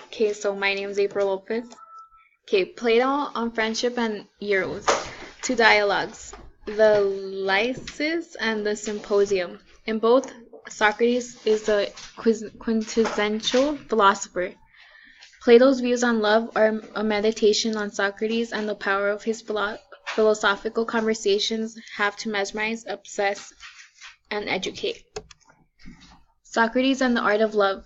Okay, so my name is April Lopez. Okay, Plato on Friendship and Eros. Two dialogues, the Lysis and the Symposium. In both, Socrates is the quintessential philosopher. Plato's views on love are a meditation on Socrates, and the power of his philosophical conversations have to mesmerize, obsess, and educate. Socrates and the Art of Love.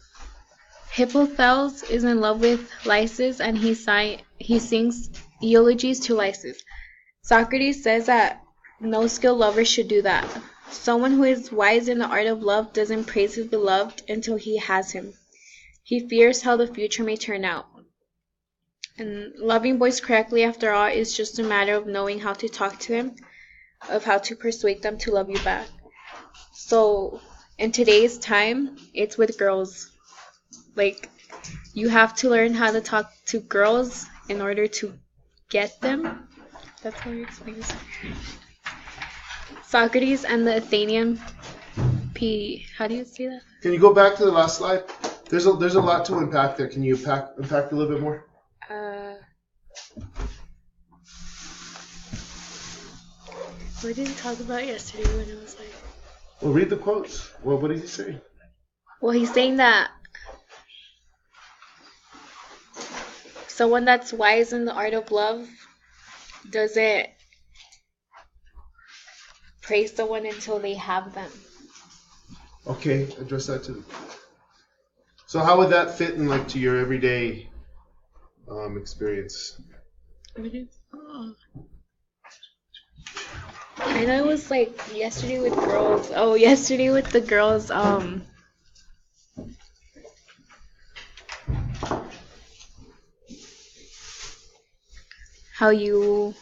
Hippothales is in love with Lysis, and he sings eulogies to Lysis. Socrates says that no skilled lover should do that. Someone who is wise in the art of love doesn't praise his beloved until he has him. He fears how the future may turn out. And loving boys correctly, after all, is just a matter of knowing how to talk to them, of how to persuade them to love you back. So, in today's time, it's with girls. Like, you have to learn how to talk to girls in order to get them. That's how he explains. Socrates and the Athenian how do you say that? Can you go back to the last slide? There's a lot to unpack there. Can you unpack a little bit more? What did he talk about yesterday when it was like... Well, read the quotes. Well, what did he say? Well, he's saying that someone that's wise in the art of love doesn't praise someone until they have them. Okay, address that too. So how would that fit in, like, to your everyday experience? I know it was like yesterday with girls. Oh, yesterday with the girls. How you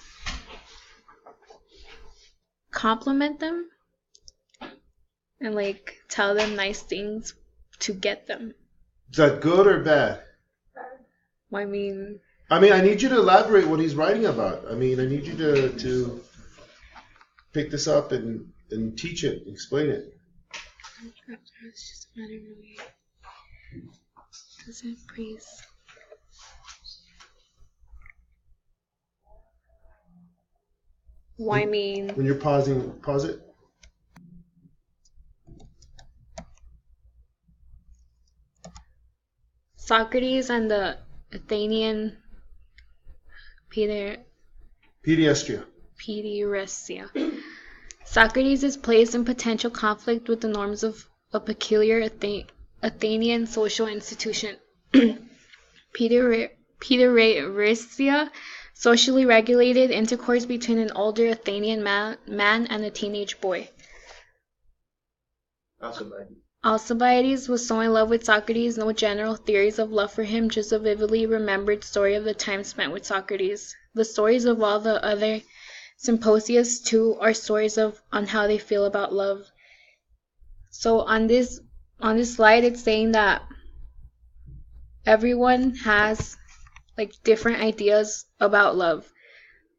compliment them and like tell them nice things to get them. Is that good or bad? I mean, I need you to elaborate what he's writing about. I need you to pick this up and teach it, explain it. It's just a matter of knowing. Doesn't praise. Well, I mean, when you're pausing, pause it. Socrates and the Athenian Pediastria. Socrates is placed in potential conflict with the norms of a peculiar Athenian social institution. Pederastia, socially regulated intercourse between an older Athenian man and a teenage boy. Alcibiades was so in love with Socrates, no general theories of love for him, just a vividly remembered story of the time spent with Socrates. The stories of all the other symposias, too, are stories on how they feel about love. So on this slide, it's saying that everyone has like different ideas about love.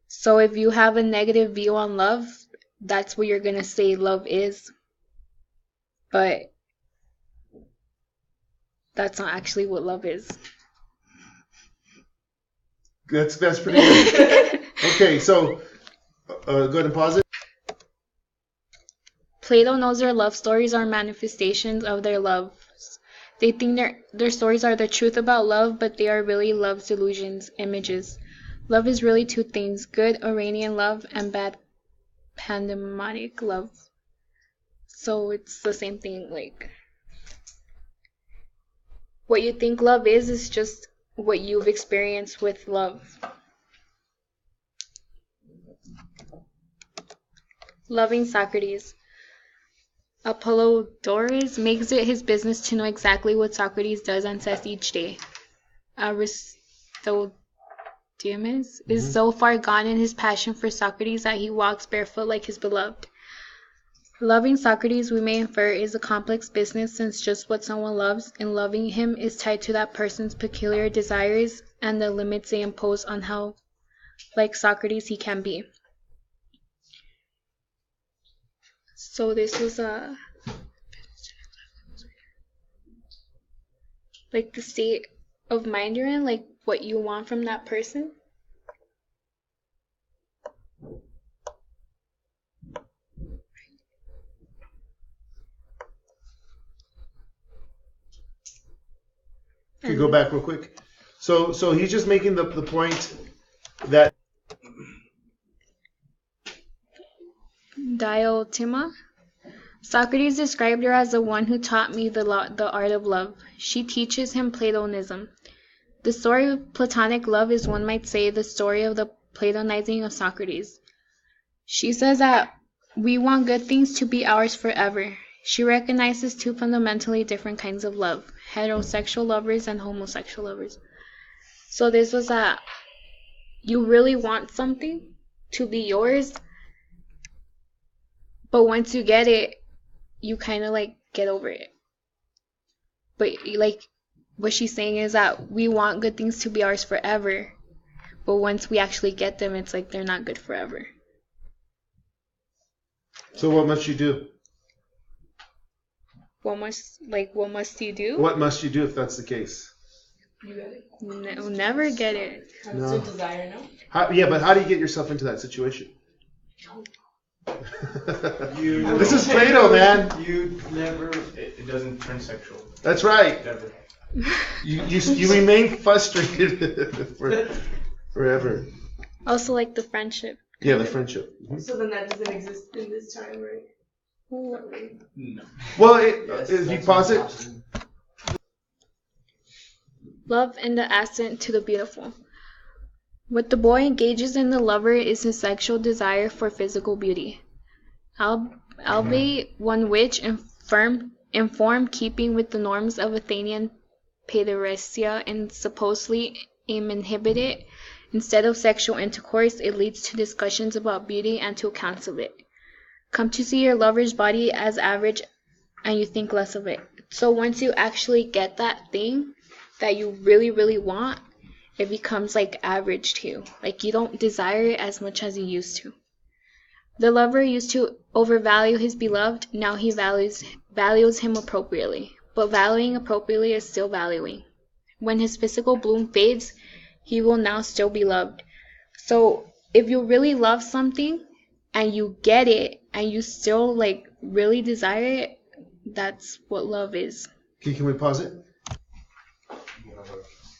So if you have a negative view on love, that's what you're gonna say love is. But that's not actually what love is. That's pretty good. Okay, so go ahead and pause it. Plato knows their love stories are manifestations of their loves. They think their stories are the truth about love, but they are really love's delusions, images. Love is really two things: good Iranian love and bad pandemonic love. So it's the same thing, like what you think love is just what you've experienced with love. Loving Socrates. Apollodorus makes it his business to know exactly what Socrates does and says each day. Aristodemus is so far gone in his passion for Socrates that he walks barefoot like his beloved. Loving Socrates, we may infer, is a complex business, since just what someone loves in loving him is tied to that person's peculiar desires and the limits they impose on how like Socrates he can be. So this was like the state of mind you're in, like what you want from that person. Can you go back real quick? So he's just making the point that Diotima. Socrates described her as the one who taught me the art of love. She teaches him Platonism. The story of Platonic love is, one might say, the story of the Platonizing of Socrates. She says that we want good things to be ours forever. She recognizes two fundamentally different kinds of love, heterosexual lovers and homosexual lovers. So this was that you really want something to be yours, but once you get it, you kind of like get over it. But like what she's saying is that we want good things to be ours forever, but once we actually get them, it's like they're not good forever. So what must you do? What must you do? What must you do if that's the case? You got it. Never get it. It's a desire, no? But how do you get yourself into that situation? This is Plato, Plato, man. You never. It doesn't turn sexual. That's right. Never. You remain frustrated forever. Also like the friendship. Yeah, the friendship. So then that doesn't exist in this time, right? No. Well, if you pause it. Love and the ascent to the beautiful. What the boy engages in the lover is his sexual desire for physical beauty, albeit one which, in form keeping with the norms of Athenian paideresia and supposedly uninhibited, instead of sexual intercourse, it leads to discussions about beauty and to accounts of it. Come to see your lover's body as average and you think less of it. So once you actually get that thing that you really, really want, it becomes like average to you. Like you don't desire it as much as you used to. The lover used to overvalue his beloved, now he values him appropriately. But valuing appropriately is still valuing. When his physical bloom fades, he will now still be loved. So if you really love something and you get it and you still like really desire it, that's what love is. Okay, can we pause it?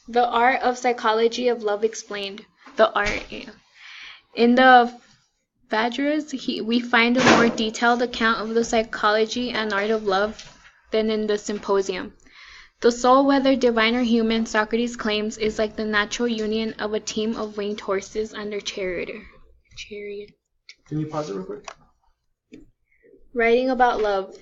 The art of psychology of love explained. The art. In the Phaedrus, we find a more detailed account of the psychology and art of love than in the Symposium. The soul, whether divine or human, Socrates claims, is like the natural union of a team of winged horses and their charioteer. Can you pause it real quick? Writing about love.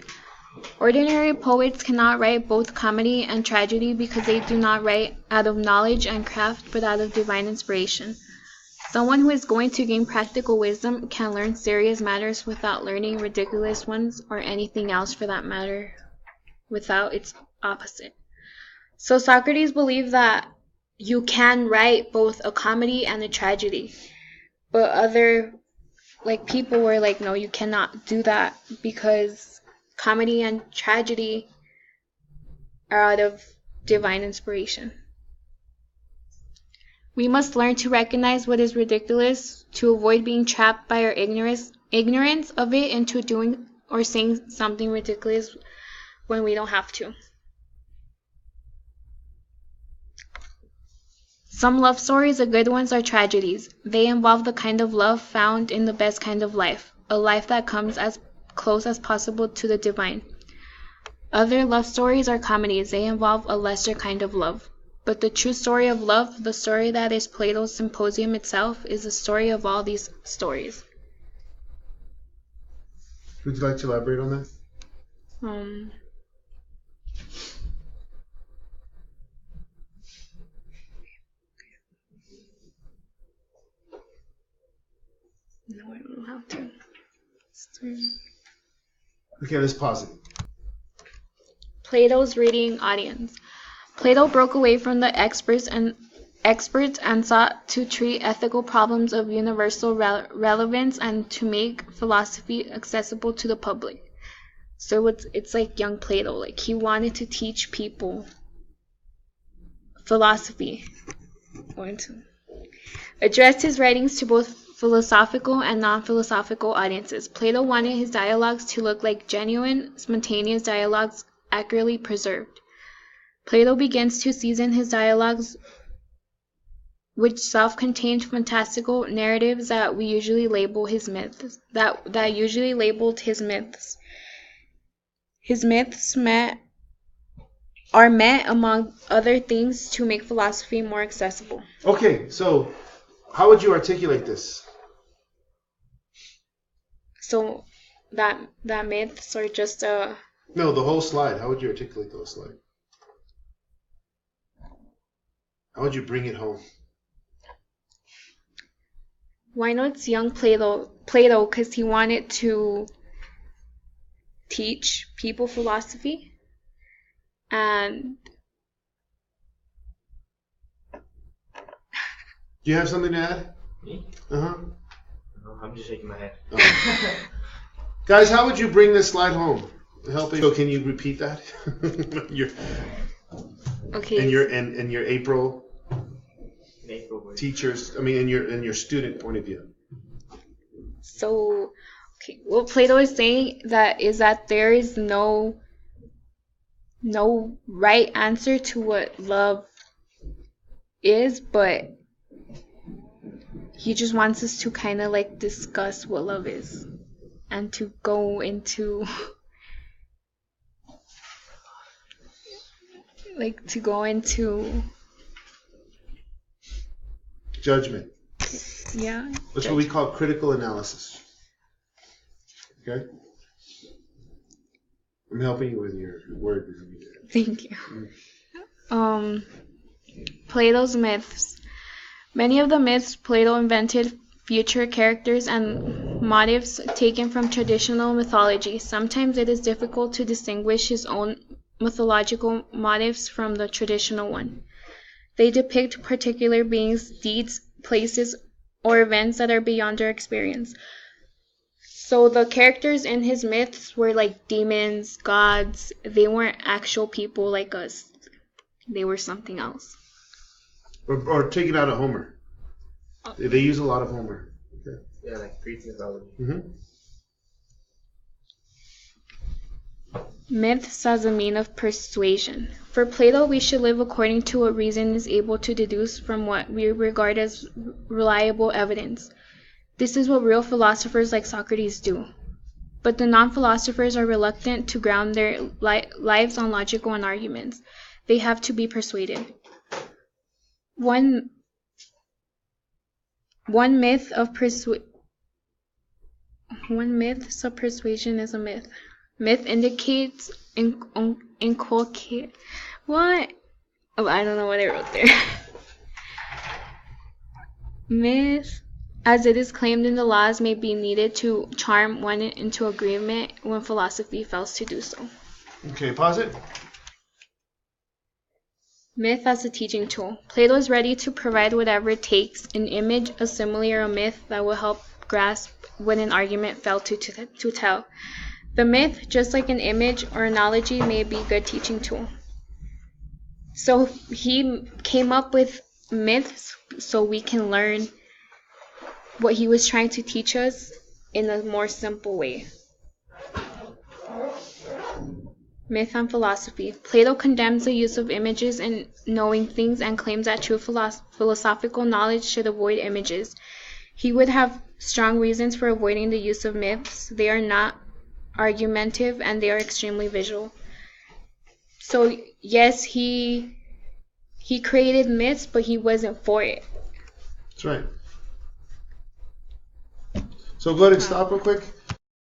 Ordinary poets cannot write both comedy and tragedy because they do not write out of knowledge and craft but out of divine inspiration. Someone who is going to gain practical wisdom can learn serious matters without learning ridiculous ones, or anything else for that matter, without its opposite. So Socrates believed that you can write both a comedy and a tragedy, but other people were like, no, you cannot do that because comedy and tragedy are out of divine inspiration. We must learn to recognize what is ridiculous to avoid being trapped by our ignorance of it into doing or saying something ridiculous when we don't have to. Some love stories, the good ones, are tragedies. They involve the kind of love found in the best kind of life, a life that comes as close as possible to the divine. Other love stories are comedies. They involve a lesser kind of love. But the true story of love, the story that is Plato's Symposium itself, is the story of all these stories. Would you like to elaborate on that? No, I don't know how to. Okay, let's pause it. Plato's reading audience. Plato broke away from the experts and sought to treat ethical problems of universal relevance and to make philosophy accessible to the public. So it's like young Plato. Like he wanted to teach people philosophy. 1, 2. Addressed his writings to both philosophical and non-philosophical audiences. Plato wanted his dialogues to look like genuine, spontaneous dialogues accurately preserved. Plato begins to season his dialogues with self-contained fantastical narratives that we usually label his myths. That usually labeled his myths. His myths are meant, among other things, to make philosophy more accessible. Okay, so how would you articulate this? So that myths are just a... No, the whole slide. How would you articulate the whole slide? How would you bring it home? Why not it's young Plato, because he wanted to teach people philosophy. And Do you have something to add? Me? Uh-huh. No, I'm just shaking my head. Oh. Guys, how would you bring this slide home? Helping. So can you repeat that? okay. In your April April. teachers, I mean, in your student point of view. So, okay, what Plato is saying is that there is no right answer to what love is, but he just wants us to kind of like discuss what love is and to go into Judgment. Yeah. That's what we call critical analysis. Okay? I'm helping you with your word. Thank you. Plato's myths. Many of the myths Plato invented future characters and motives taken from traditional mythology. Sometimes it is difficult to distinguish his own mythological motives from the traditional one. They depict particular beings, deeds, places, or events that are beyond our experience. So the characters in his myths were like demons, gods. They weren't actual people like us. They were something else. Or take it out of Homer. They use a lot of Homer. Okay. Yeah, like Greek mythology. Mm-hmm. Myths as a mean of persuasion. For Plato, we should live according to what reason is able to deduce from what we regard as reliable evidence. This is what real philosophers like Socrates do. But the non-philosophers are reluctant to ground their lives on logical and arguments. They have to be persuaded. One myth of persuasion is a myth. Myth indicates inculcate. What? Oh, I don't know what I wrote there. Myth, as it is claimed in the laws, may be needed to charm one into agreement when philosophy fails to do so. Okay, pause it. Myth as a teaching tool. Plato is ready to provide whatever it takes, an image, a simile, or a myth that will help grasp what an argument failed to tell. The myth, just like an image or analogy, may be a good teaching tool. So he came up with myths so we can learn what he was trying to teach us in a more simple way. Myth and philosophy. Plato condemns the use of images in knowing things and claims that true philosophical knowledge should avoid images. He would have strong reasons for avoiding the use of myths. They are not argumentative and they are extremely visual. So yes, he created myths, but he wasn't for it. That's right. So go ahead and stop real quick.